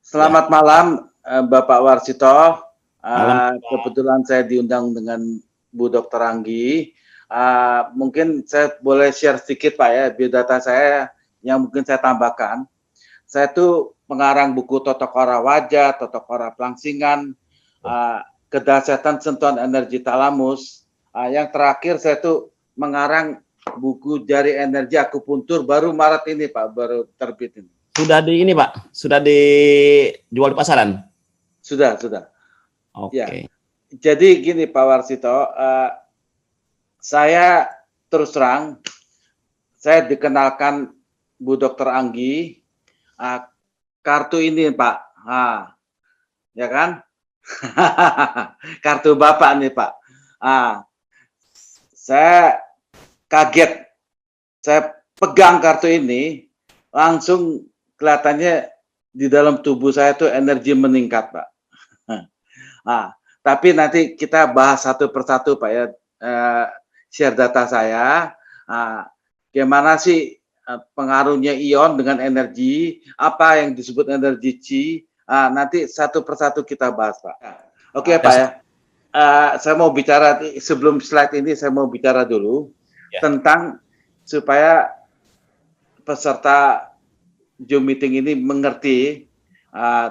Ya, Selamat malam, Bapak Warsito. malam. Kebetulan saya diundang dengan Bu Dr. Anggi. Mungkin saya boleh share sedikit Pak ya, biodata saya yang mungkin saya tambahkan. Saya tuh pengarang buku Totokora Wajah, Totokora Pelangsingan, Kedahsyatan Sentuhan Energi Talamus. Yang terakhir saya tuh mengarang buku Jari Energi Akupuntur baru Maret ini Pak, baru terbit ini. Sudah di ini, Pak. Sudah dijual di pasaran. Sudah. Oke. Ya. Jadi gini Pak Warsito, saya terus terang, saya dikenalkan Bu Dr. Anggi, kartu ini Pak, ya kan? Kartu Bapak nih Pak. Saya kaget, saya pegang kartu ini, langsung kelihatannya di dalam tubuh saya tuh energi meningkat Pak. Tapi nanti kita bahas satu persatu Pak ya, share data saya, gimana sih pengaruhnya ion dengan energi, apa yang disebut energi Qi, nanti satu persatu kita bahas Pak. Oke Pak ya, saya mau bicara, sebelum slide ini saya mau bicara dulu tentang supaya peserta Zoom meeting ini mengerti,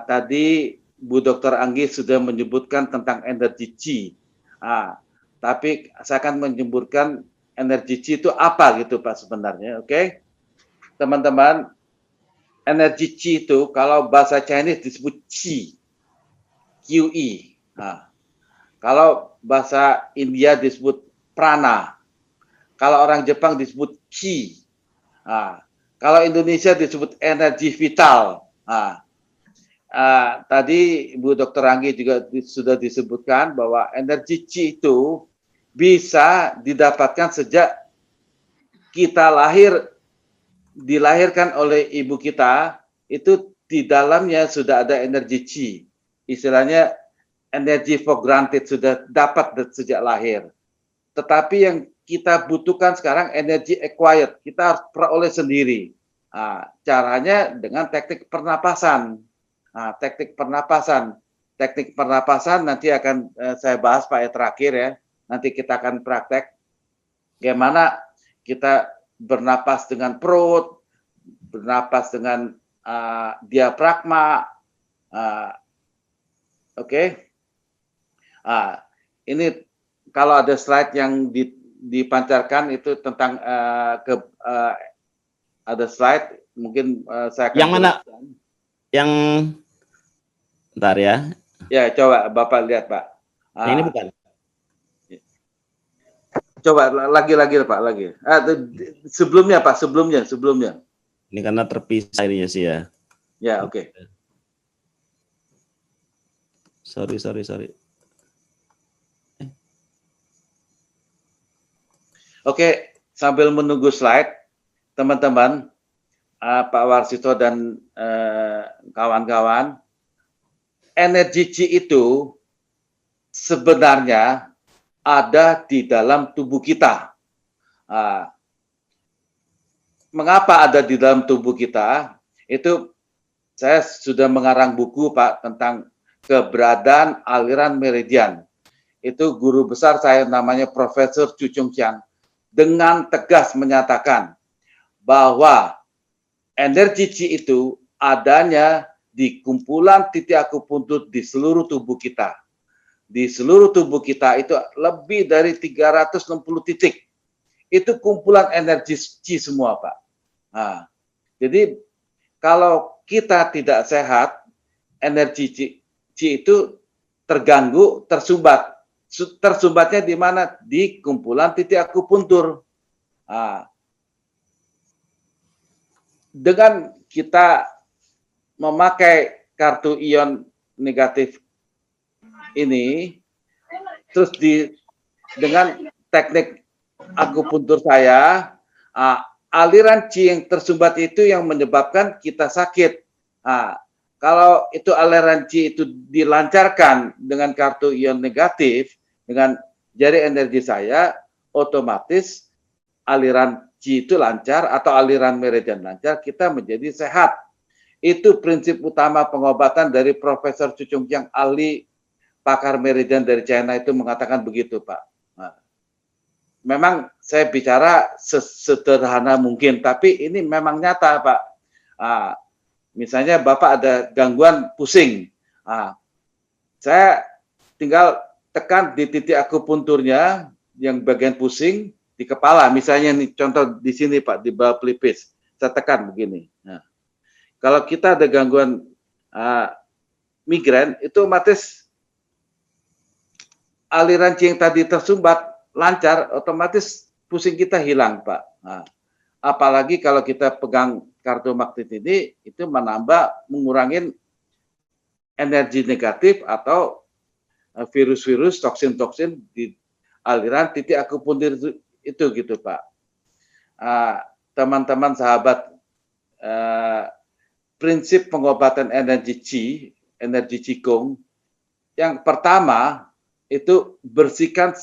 tadi Bu Dr. Anggi sudah menyebutkan tentang energi Qi. Tapi saya akan menyebutkan energi Qi itu apa gitu Pak sebenarnya, oke? Teman-teman, energi Qi itu kalau bahasa Chinese disebut Qi, QE. Kalau bahasa India disebut prana. Kalau orang Jepang disebut Qi. Kalau Indonesia disebut energi vital. Tadi Bu Dr. Anggi juga sudah disebutkan bahwa energi Qi itu bisa didapatkan sejak kita dilahirkan oleh ibu kita, itu di dalamnya sudah ada energi Qi. Istilahnya energi for granted, sudah dapat sejak lahir. Tetapi yang kita butuhkan sekarang energi acquired, kita harus peroleh sendiri. Caranya dengan teknik pernapasan. Teknik pernapasan nanti akan saya bahas Pak ya, terakhir ya. Nanti kita akan praktek bagaimana kita bernapas dengan perut, bernapas dengan diafragma. Oke. Ini kalau ada slide yang dipancarkan itu tentang ada slide, mungkin saya akan yang mana? Yang bentar ya. Ya, coba Bapak lihat, Pak. Yang ini bukan. Coba lagi Pak, lagi. Sebelumnya Pak, sebelumnya. Ini karena terpisah ininya sih ya. Ya, oke. Sorry. Oke, sambil menunggu slide, teman-teman, Pak Warsito dan kawan-kawan, energi Qi itu sebenarnya ada di dalam tubuh kita. Mengapa ada di dalam tubuh kita? Itu saya sudah mengarang buku Pak tentang keberadaan aliran meridian. Itu guru besar saya namanya Profesor Chu Chung Chiang dengan tegas menyatakan bahwa energi Qi itu adanya di kumpulan titik akupuntur di seluruh tubuh kita. Di seluruh tubuh kita itu lebih dari 360 titik. Itu kumpulan energi Qi semua, Pak. Jadi kalau kita tidak sehat, energi Qi itu terganggu, tersumbat. Tersumbatnya di mana? Di kumpulan titik akupuntur. Dengan kita memakai kartu ion negatif ini, terus dengan teknik akupuntur saya, aliran Qi yang tersumbat itu yang menyebabkan kita sakit. Kalau itu aliran Qi itu dilancarkan dengan kartu ion negatif, dengan jari energi saya, otomatis aliran Qi itu lancar atau aliran meridian lancar, kita menjadi sehat. Itu prinsip utama pengobatan dari Profesor Cucung Jiang, ahli pakar meridian dari China itu mengatakan begitu, Pak. Nah, memang saya bicara sesederhana mungkin, tapi ini memang nyata, Pak. Misalnya Bapak ada gangguan pusing, saya tinggal tekan di titik akupunturnya yang bagian pusing di kepala, misalnya nih contoh di sini Pak, di bawah pelipis, saya tekan begini. Nah, kalau kita ada gangguan migrain, itu otomatis aliran yang tadi tersumbat lancar, otomatis pusing kita hilang, Pak. Nah, apalagi kalau kita pegang kartu magnet ini, itu mengurangi energi negatif atau virus-virus, toksin-toksin di aliran titik akupuntur itu gitu, Pak. Teman-teman sahabat, prinsip pengobatan energi Qi, energi Qigong, yang pertama itu bersihkan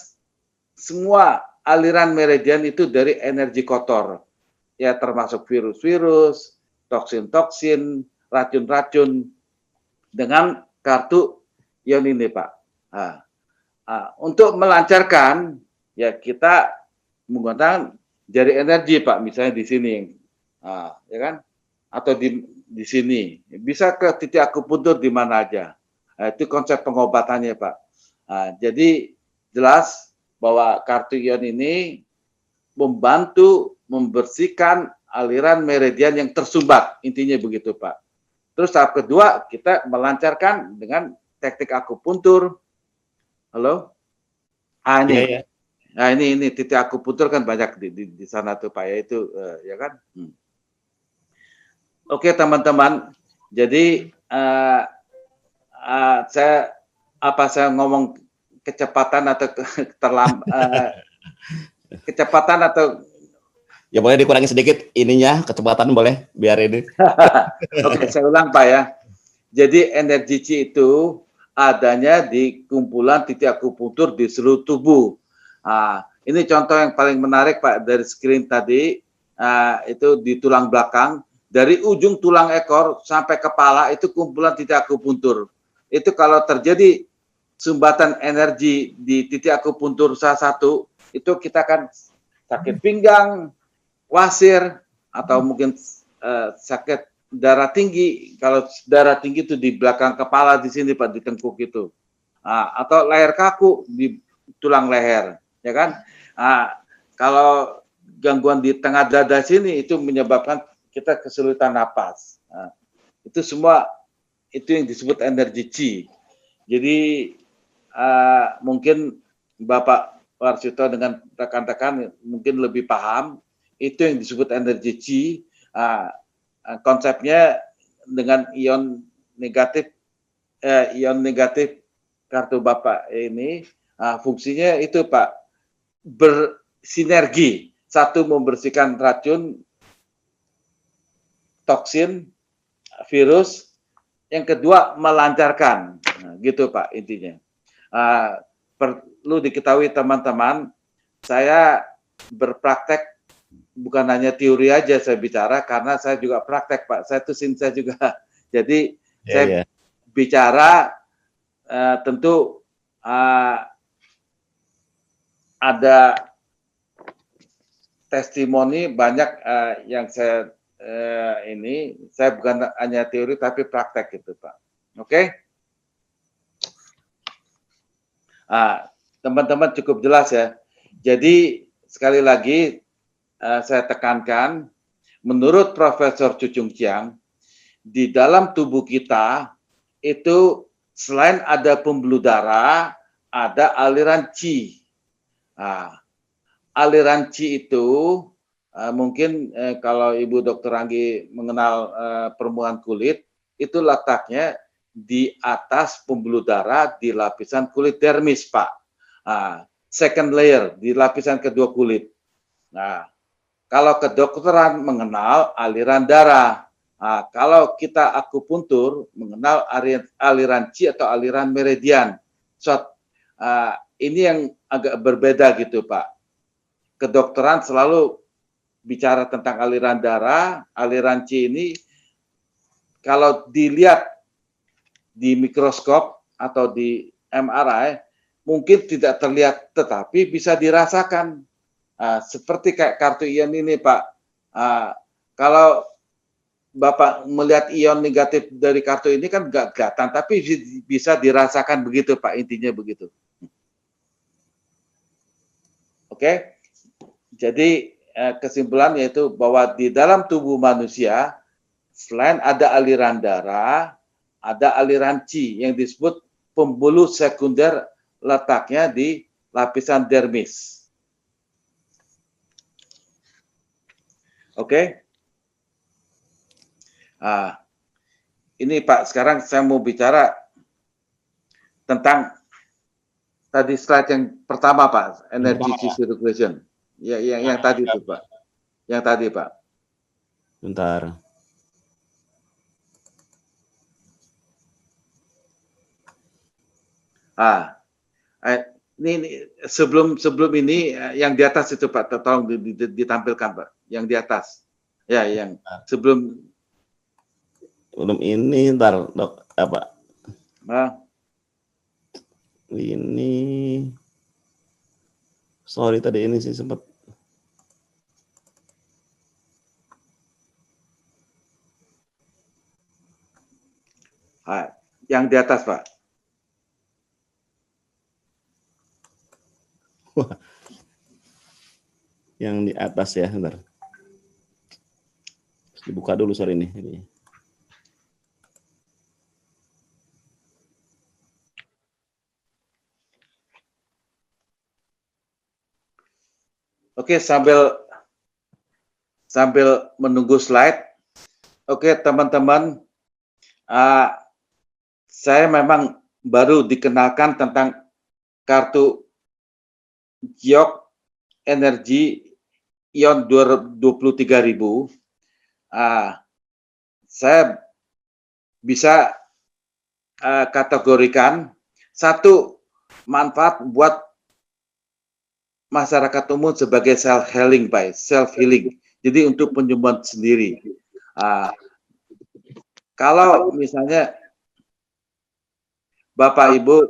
semua aliran meridian itu dari energi kotor, ya termasuk virus-virus, toksin-toksin, racun-racun dengan kartu ion ini, Pak. Untuk melancarkan, ya kita menggunakan jari energi, Pak, misalnya di sini, ya kan, atau di sini, bisa ke titik akupuntur di mana aja. Itu konsep pengobatannya, Pak. Jadi jelas bahwa kartu ion ini membantu membersihkan aliran meridian yang tersumbat, intinya begitu, Pak. Terus tahap kedua, kita melancarkan dengan teknik akupuntur. Halo? Ini. Ya, ya. Nah, ini titik akupuntur kan banyak di sana tuh, Pak, ya itu ya kan. Oke, teman-teman. Jadi saya ngomong kecepatan atau kecepatan atau Ya boleh dikurangi sedikit ininya, kecepatan boleh biar ini. Oke, saya ulang, Pak, ya. Jadi energi Qi itu adanya di kumpulan titik akupuntur di seluruh tubuh. Ini contoh yang paling menarik, Pak, dari screen tadi. Itu di tulang belakang, dari ujung tulang ekor sampai kepala itu kumpulan titik akupuntur. Itu kalau terjadi sumbatan energi di titik akupuntur salah satu, itu kita akan sakit pinggang, wasir, atau mungkin sakit darah tinggi. Kalau darah tinggi itu di belakang kepala di sini, Pak, di tengkuk itu. Atau leher kaku di tulang leher, ya kan? Kalau gangguan di tengah dada sini itu menyebabkan kita kesulitan napas. Itu semua itu yang disebut energi Qi. Jadi mungkin Bapak Warsito dengan rekan-rekan mungkin lebih paham. Itu yang disebut energi Qi. Konsepnya dengan ion negatif kartu Bapak ini, fungsinya itu, Pak, bersinergi. Satu, membersihkan racun, toksin, virus. Yang kedua, melancarkan. Gitu, Pak, intinya. Perlu diketahui, teman-teman, saya berpraktek bukan hanya teori aja saya bicara, karena saya juga praktek, Pak. Saya tuh saya juga. Jadi saya bicara tentu ada testimoni banyak yang saya saya bukan hanya teori tapi praktek gitu, Pak. Oke? Teman-teman cukup jelas ya. Jadi sekali lagi saya tekankan, menurut Profesor Cucung Jiang, di dalam tubuh kita itu selain ada pembuluh darah, ada aliran Qi. Aliran Qi itu mungkin kalau Ibu Dr. Anggi mengenal permukaan kulit, itu letaknya di atas pembuluh darah di lapisan kulit dermis, Pak. Second layer, di lapisan kedua kulit. Kalau kedokteran mengenal aliran darah. Kalau kita akupuntur mengenal aliran Qi atau aliran meridian. Ini yang agak berbeda gitu, Pak. Kedokteran selalu bicara tentang aliran darah, aliran Qi ini kalau dilihat di mikroskop atau di MRI mungkin tidak terlihat, tetapi bisa dirasakan. Seperti kayak kartu ion ini, Pak. Kalau Bapak melihat ion negatif dari kartu ini kan nggak kelihatan, tapi bisa dirasakan begitu, Pak. Intinya begitu. Oke, jadi kesimpulan yaitu bahwa di dalam tubuh manusia selain ada aliran darah, ada aliran qi yang disebut pembuluh sekunder, letaknya di lapisan dermis. Oke. Ini Pak, sekarang saya mau bicara tentang tadi slide yang pertama, Pak, energy qi circulation. Ya, yang tadi itu, Pak. Yang tadi, Pak. Bentar. Ini sebelum ini yang di atas itu, Pak, tolong ditampilkan, Pak. Yang di atas. Ya, yang sebelum ini ntar, Dok, apa? Ini sorry tadi ini sih sempat yang di atas, Pak. Yang di atas ya, bentar. Dibuka dulu sorry ini. Oke, sambil menunggu slide. Oke, teman-teman, saya memang baru dikenalkan tentang kartu Giok Energi Ion 23.000. Saya bisa kategorikan satu manfaat buat masyarakat umum sebagai self healing, Pak, self healing. Jadi untuk penyembuhan sendiri. Kalau misalnya Bapak Ibu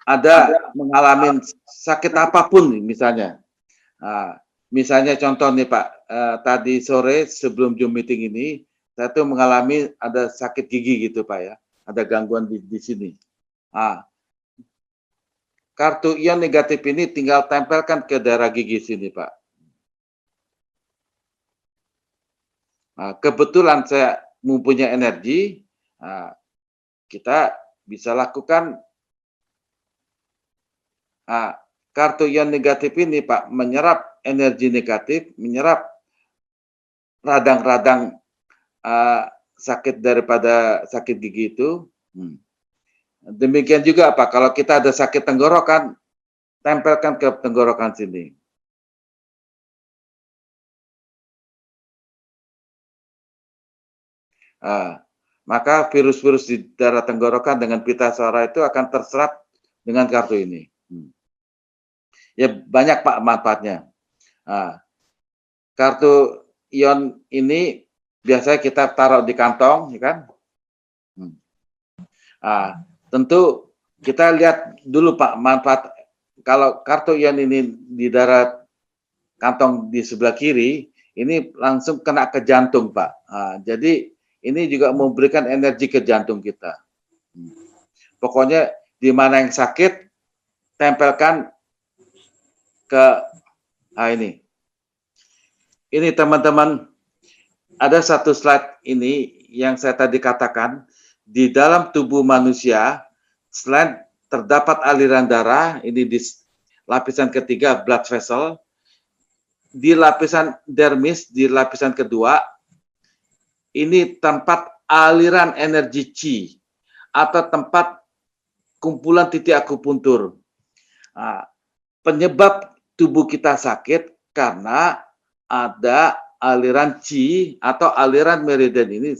ada mengalami sakit apapun, misalnya, misalnya contoh nih Pak, tadi sore sebelum Zoom meeting ini, saya tuh mengalami ada sakit gigi gitu Pak ya, ada gangguan di sini. Kartu ion negatif ini tinggal tempelkan ke daerah gigi sini, Pak. Kebetulan saya mempunyai energi, kita bisa lakukan kartu ion negatif ini, Pak, menyerap energi negatif, menyerap radang-radang sakit daripada sakit gigi itu. Demikian juga Pak, kalau kita ada sakit tenggorokan, tempelkan ke tenggorokan sini. Maka virus-virus di daerah tenggorokan dengan pita suara itu akan terserap dengan kartu ini. Ya banyak Pak manfaatnya. Kartu ion ini biasanya kita taruh di kantong, ya kan? Tentu kita lihat dulu Pak manfaat. Kalau kartu ion ini di daerah kantong di sebelah kiri, ini langsung kena ke jantung Pak. Jadi ini juga memberikan energi ke jantung kita. Pokoknya di mana yang sakit, tempelkan ke ini. Ini teman-teman, ada satu slide ini yang saya tadi katakan, di dalam tubuh manusia, selain terdapat aliran darah, ini di lapisan ketiga, blood vessel, di lapisan dermis, di lapisan kedua, ini tempat aliran energi qi, atau tempat kumpulan titik akupuntur. Penyebab tubuh kita sakit karena ada aliran qi atau aliran meridian ini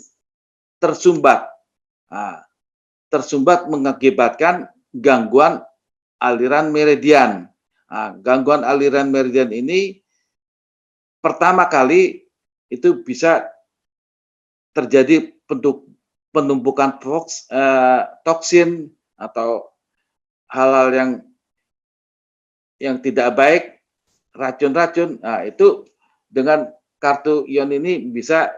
tersumbat. Tersumbat mengakibatkan gangguan aliran meridian. Gangguan aliran meridian ini pertama kali itu bisa terjadi bentuk penumpukan toksin atau hal-hal yang tidak baik, racun-racun. Nah, itu dengan kartu ion ini bisa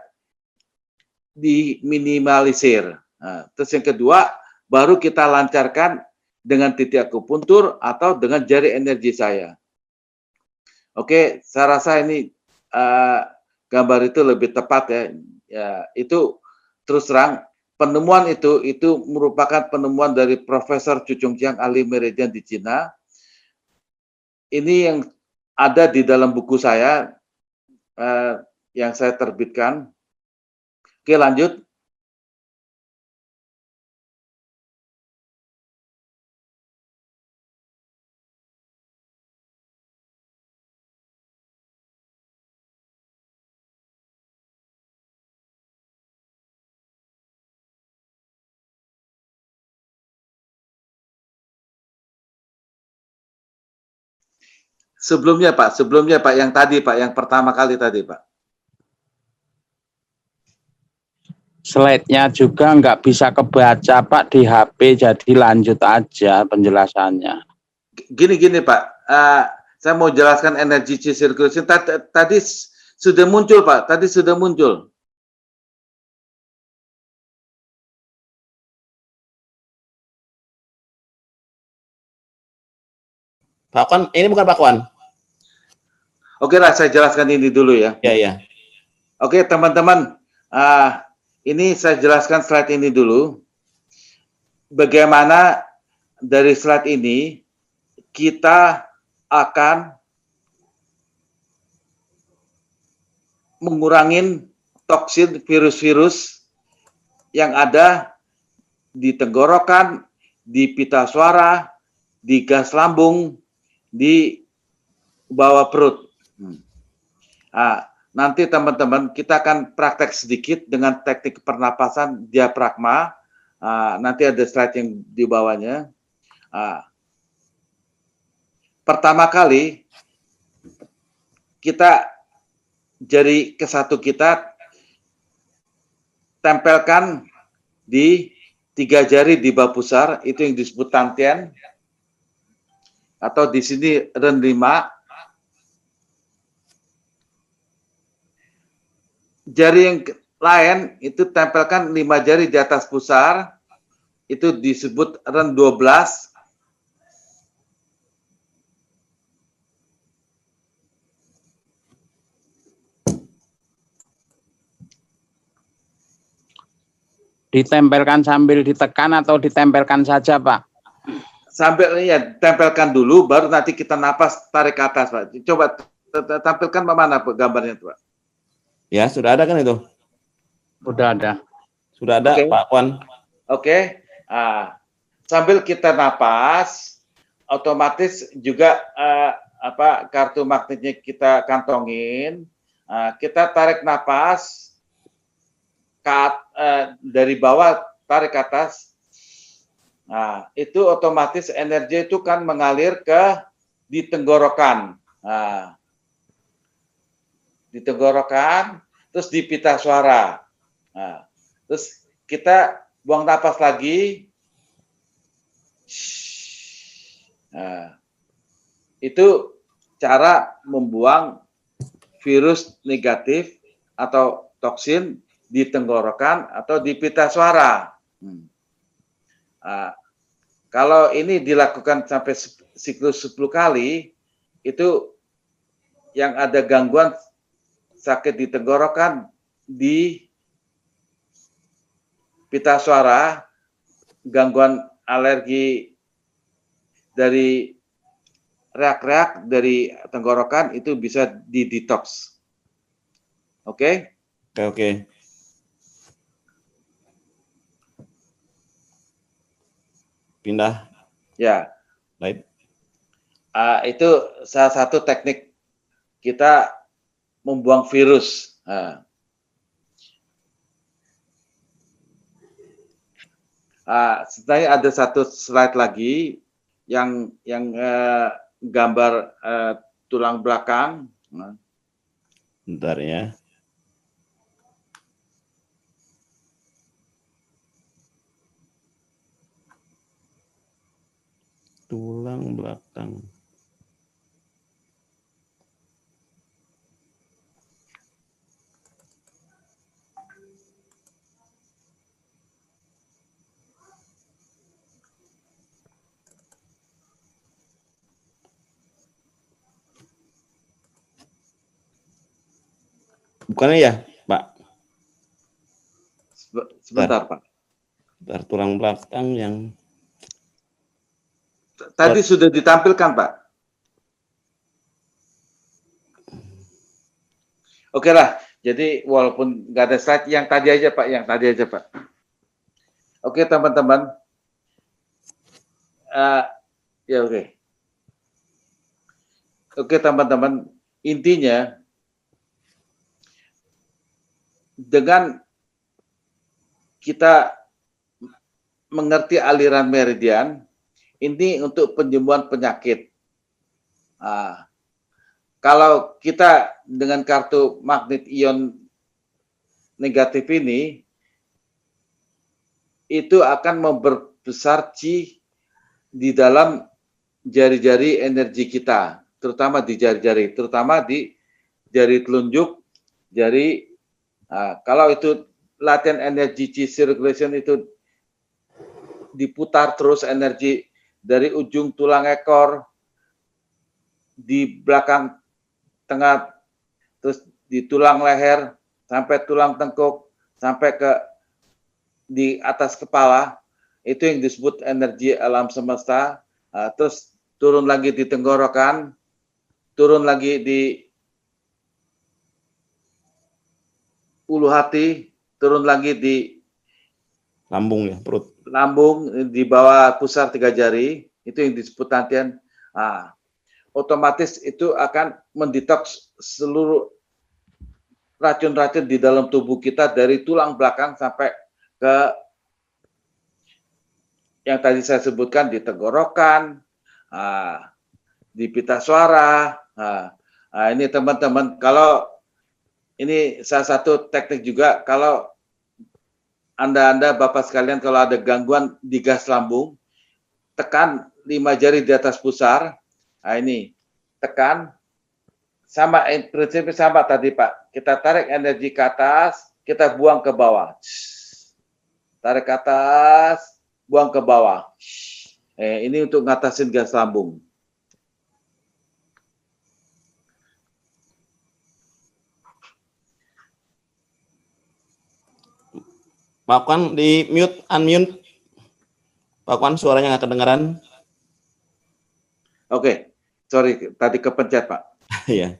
diminimalisir. Nah, terus yang kedua, baru kita lancarkan dengan titik akupuntur atau dengan jari energi saya. Oke, saya rasa ini gambar itu lebih tepat ya. Ya, itu terus terang penemuan itu merupakan penemuan dari Profesor Chu Chongqiang, ahli meridian di Cina. Ini yang ada di dalam buku saya yang saya terbitkan. Oke, lanjut. Sebelumnya Pak, yang tadi Pak, yang pertama kali tadi Pak. Slide-nya juga nggak bisa kebaca Pak di HP, jadi lanjut aja penjelasannya. Gini Pak, saya mau jelaskan energy chi circulation. Tadi sudah muncul Pak, tadi sudah muncul. Pak Kwan, ini bukan Pak Kwan. Oke lah, saya jelaskan ini dulu ya. Ya, ya. Oke teman-teman, ini saya jelaskan slide ini dulu. Bagaimana dari slide ini kita akan mengurangi toksin virus-virus yang ada di tenggorokan, di pita suara, di gas lambung, di bawah perut. Nanti teman-teman kita akan praktek sedikit dengan teknik pernapasan diafragma. Nanti ada slide yang di bawahnya. Pertama kali kita jari ke-1 kita tempelkan di 3 jari di bawah pusar, itu yang disebut tantian, atau di sini ren 5. Jari yang lain itu tempelkan 5 jari di atas pusar, itu disebut ren 12. Ditempelkan sambil ditekan atau ditempelkan saja Pak? Sambil ya tempelkan dulu, baru nanti kita napas tarik ke atas Pak. Coba tampilkan mana Pak gambarnya Pak? Ya, sudah ada kan itu? Sudah ada. Sudah ada, Oke. Pak Kwan. Oke. Sambil kita napas, otomatis juga kartu magnetnya kita kantongin. Kita tarik napas dari bawah, tarik ke atas. Nah, itu otomatis energi itu kan mengalir di tenggorokan. Di tenggorokan, terus di pita suara. Terus kita buang napas lagi. Itu cara membuang virus negatif atau toksin di tenggorokan atau di pita suara. Kalau ini dilakukan sampai siklus 10 kali, itu yang ada gangguan sakit di tenggorokan, di pita suara, gangguan alergi dari reak-reak dari tenggorokan, itu bisa di-detox. Oke? Oke. Pindah. Ya. Baik. Itu salah satu teknik kita membuang virus. Setelahnya ada satu slide lagi yang gambar tulang belakang. Bentar ya. tulang belakang. Bukannya ya, Pak? Sebentar, Pak. Bentar, tulang belakang yang Tadi sudah ditampilkan, Pak. Oke lah, jadi walaupun nggak ada slide, yang tadi aja, Pak. Yang tadi aja, Pak. Oke, teman-teman. Ya, oke. Oke, teman-teman. Intinya, dengan kita mengerti aliran meridian, ini untuk penyembuhan penyakit. Kalau kita dengan kartu magnet ion negatif ini, itu akan memperbesar Qi di dalam jari-jari energi kita, terutama di jari-jari, terutama di jari telunjuk, jari. Kalau itu latihan energi Qi circulation itu diputar terus energi dari ujung tulang ekor, di belakang tengah, terus di tulang leher, sampai tulang tengkuk, sampai ke di atas kepala, itu yang disebut energi alam semesta. Terus turun lagi di tenggorokan, turun lagi di ulu hati, turun lagi di lambung ya, perut. Lambung, di bawah pusar 3 jari, itu yang disebut latihan. Otomatis itu akan mendetoks seluruh racun-racun di dalam tubuh kita dari tulang belakang sampai ke yang tadi saya sebutkan di tenggorokan, di pita suara. Ini teman-teman, kalau ini salah satu teknik juga, kalau Anda Bapak sekalian, kalau ada gangguan di gas lambung, tekan 5 jari di atas pusar. Ini tekan, sama prinsipnya sama tadi, Pak. Kita tarik energi ke atas, kita buang ke bawah. Tarik ke atas, buang ke bawah. Ini untuk ngatasin gas lambung. Pak Kwan di mute, unmute. Pak Kwan suaranya nggak kedengaran. Oke, sorry tadi kepencet, Pak. Iya.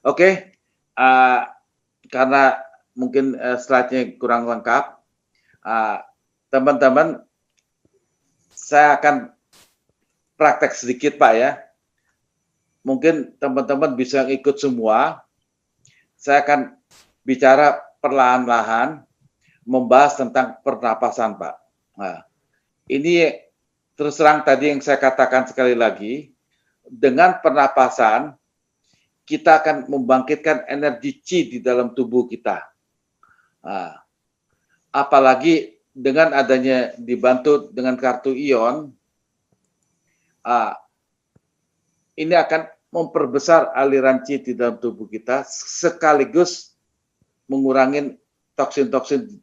Oke, karena mungkin slide-nya kurang lengkap, teman-teman, saya akan praktek sedikit, Pak ya. Mungkin teman-teman bisa ikut semua. Saya akan bicara perlahan-lahan, membahas tentang pernapasan, Pak. Ini terus terang tadi yang saya katakan sekali lagi, dengan pernapasan kita akan membangkitkan energi Qi di dalam tubuh kita. Apalagi dengan adanya dibantu dengan kartu ion, ini akan memperbesar aliran Qi di dalam tubuh kita, sekaligus mengurangi toksin-toksin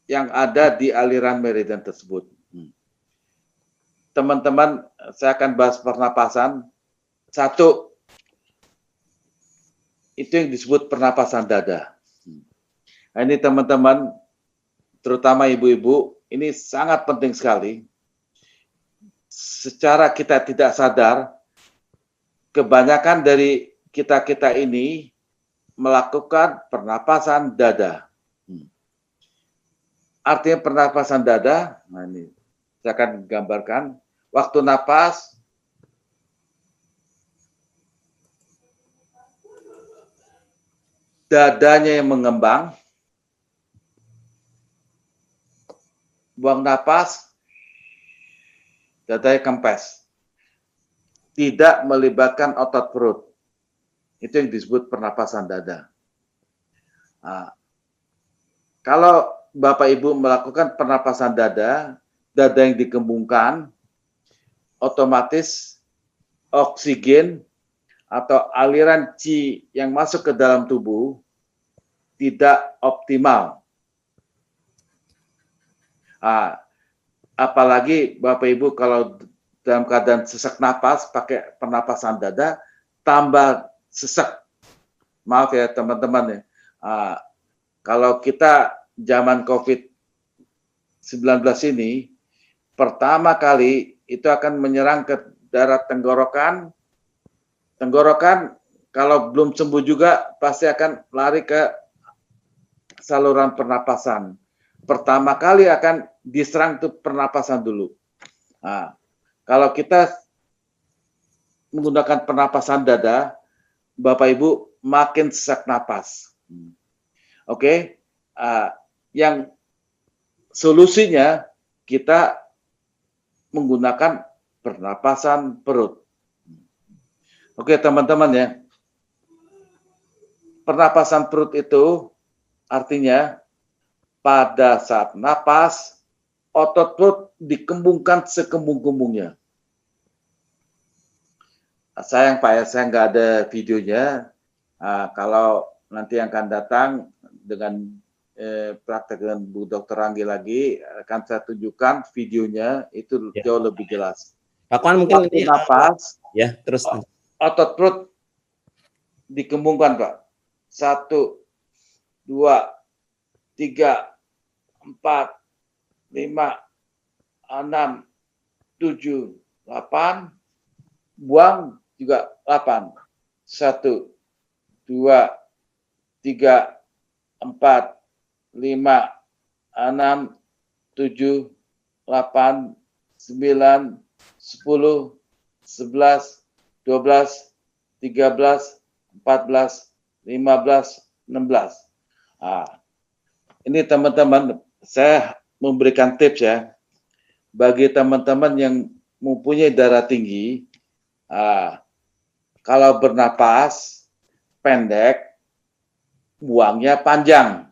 yang ada di aliran meridian tersebut. Teman-teman, saya akan bahas pernapasan. Satu, itu yang disebut pernapasan dada. Ini teman-teman, terutama ibu-ibu, ini sangat penting sekali. Secara kita tidak sadar, kebanyakan dari kita-kita ini melakukan pernapasan dada. Artinya pernapasan dada, nah ini saya akan gambarkan, waktu napas, dadanya yang mengembang, buang napas, dadanya kempes. Tidak melibatkan otot perut. Itu yang disebut pernapasan dada. Kalau Bapak Ibu melakukan pernapasan dada, dada yang dikembungkan, otomatis oksigen atau aliran Qi yang masuk ke dalam tubuh tidak optimal. Apalagi Bapak Ibu kalau dalam keadaan sesak napas pakai pernapasan dada tambah sesak. Maaf ya teman-teman ya. Kalau kita zaman COVID-19 ini pertama kali itu akan menyerang ke daerah tenggorokan. Tenggorokan kalau belum sembuh juga pasti akan lari ke saluran pernapasan. Pertama kali akan diserang tuh pernapasan dulu. Nah, kalau kita menggunakan pernapasan dada, Bapak Ibu makin sesak napas. Oke, yang solusinya kita menggunakan pernapasan perut. Oke teman-teman ya, pernapasan perut itu artinya pada saat napas, otot perut dikembungkan sekembung-kembungnya. Sayang Pak ya, saya nggak ada videonya. Kalau nanti yang akan datang dengan praktek dengan Bu Dr. Anggi lagi, akan saya tunjukkan videonya, itu Ya. jauh lebih jelas. Pak Kwan mungkin Waktu napas, ya terus. otot perut dikembungkan Pak. 1, 2, 3, 4, 5, 6, 7, 8, buang juga 8. 1, 2, 3, 4, 5, 6, 7, 8, 9, 10, 11, 12, 13, 14, 15, 16. Ini teman-teman, saya memberikan tips ya, bagi teman-teman yang mempunyai darah tinggi, kalau bernapas pendek, buangnya panjang.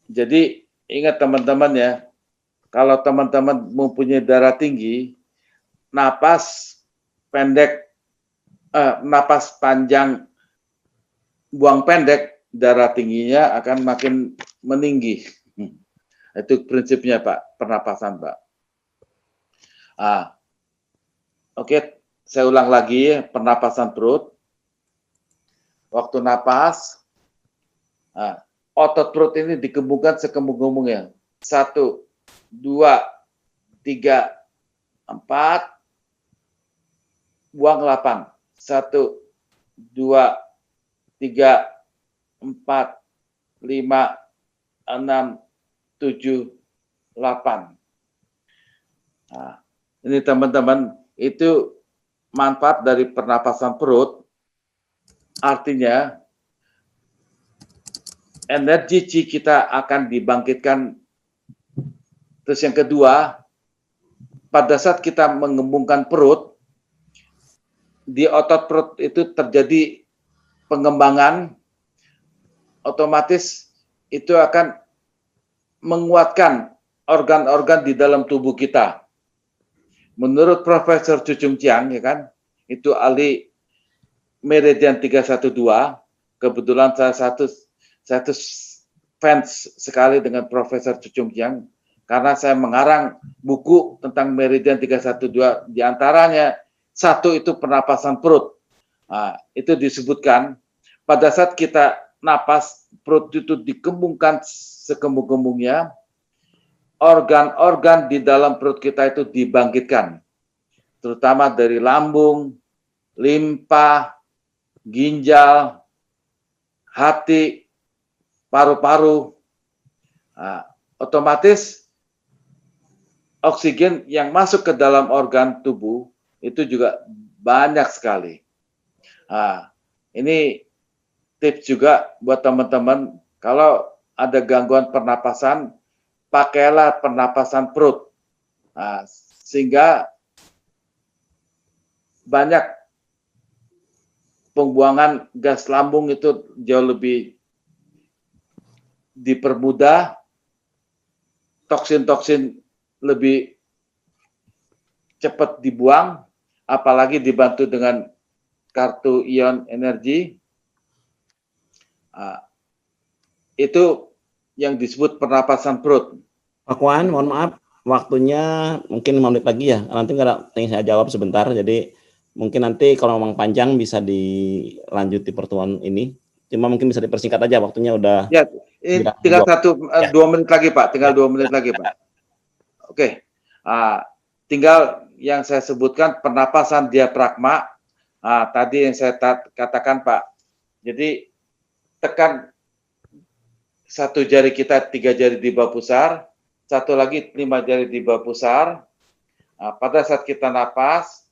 Jadi ingat teman-teman ya, kalau teman-teman mempunyai darah tinggi, napas pendek, napas panjang, buang pendek, darah tingginya akan makin meninggi. Itu prinsipnya Pak, pernapasan Pak. Oke, saya ulang lagi pernapasan perut. Waktu napas, otot perut ini dikembungkan sekembung-kembungnya. 1, 2, 3, 4, buang 8. 1, 2, 3, 4, 5, 6, 7, 8. Ini teman-teman, itu manfaat dari pernapasan perut. Artinya, energi Qi kita akan dibangkitkan. Terus yang kedua, pada saat kita mengembungkan perut, di otot perut itu terjadi pengembangan, otomatis itu akan menguatkan organ-organ di dalam tubuh kita. Menurut Profesor Cucung Chiang, ya kan, itu ahli Meridian 312, kebetulan saya satu fans sekali dengan Profesor Cucung Chiang, karena saya mengarang buku tentang Meridian 312, diantaranya satu itu pernapasan perut. Itu disebutkan pada saat kita napas, perut itu dikembungkan sekembung-kembungnya, organ-organ di dalam perut kita itu dibangkitkan, terutama dari lambung, limpa, ginjal, hati, paru-paru. Otomatis oksigen yang masuk ke dalam organ tubuh itu juga banyak sekali. Ini tips juga buat teman-teman, kalau ada gangguan pernapasan, pakailah pernapasan perut, sehingga banyak pembuangan gas lambung itu jauh lebih dipermudah, toksin-toksin lebih cepat dibuang, apalagi dibantu dengan kartu ion energi. Itu yang disebut pernapasan perut. Pak Kwan, mohon maaf, waktunya mungkin 5 menit lagi ya. Nanti nggak ingin saya jawab sebentar, jadi mungkin nanti kalau memang panjang bisa dilanjut di pertemuan ini. Cuma mungkin bisa dipersingkat aja, waktunya udah. Ya, tinggal 2 menit lagi Pak, tinggal 2 menit lagi Pak. Oke, tinggal yang saya sebutkan pernapasan diafragma. Tadi yang saya katakan Pak, jadi tekan 1 jari kita, 3 jari di bawah pusar, 1 lagi 5 jari di bawah pusar. Pada saat kita napas,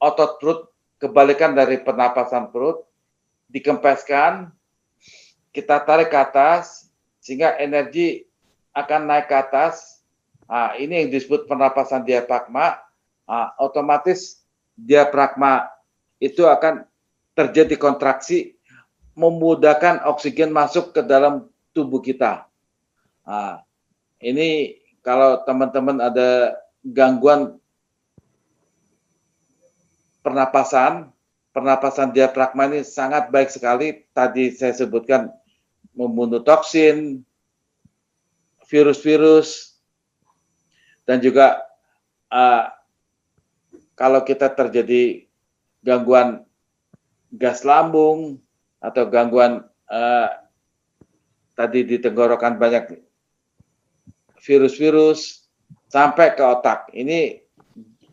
otot perut kebalikan dari pernapasan perut, dikempeskan, kita tarik ke atas, sehingga energi akan naik ke atas. Ini yang disebut pernapasan diafragma. Otomatis diafragma itu akan terjadi kontraksi, memudahkan oksigen masuk ke dalam tubuh kita. Ini kalau teman-teman ada gangguan pernapasan diafragma ini sangat baik sekali. Tadi saya sebutkan membunuh toksin, virus-virus, dan juga kalau kita terjadi gangguan gas lambung atau gangguan tadi di tenggorokan banyak virus-virus sampai ke otak. Ini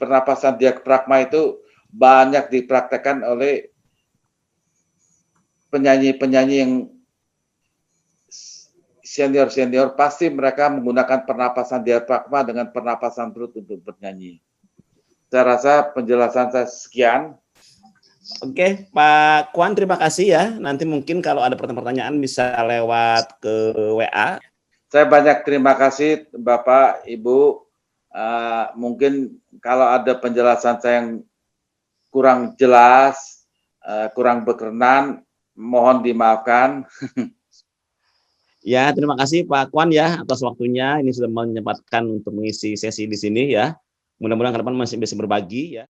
pernapasan diafragma itu banyak dipraktekkan oleh penyanyi-penyanyi yang senior-senior, pasti mereka menggunakan pernapasan diafragma dengan pernapasan perut untuk bernyanyi. Saya rasa penjelasan saya sekian. Oke, Pak Kwan, terima kasih ya. Nanti mungkin kalau ada pertanyaan bisa lewat ke WA. Saya banyak terima kasih Bapak, Ibu. Mungkin kalau ada penjelasan saya yang kurang jelas, kurang berkenan, mohon dimaafkan. Ya, terima kasih Pak Kwan ya atas waktunya. Ini sudah menyempatkan untuk mengisi sesi di sini ya. Mudah-mudahan ke depan masih bisa berbagi ya.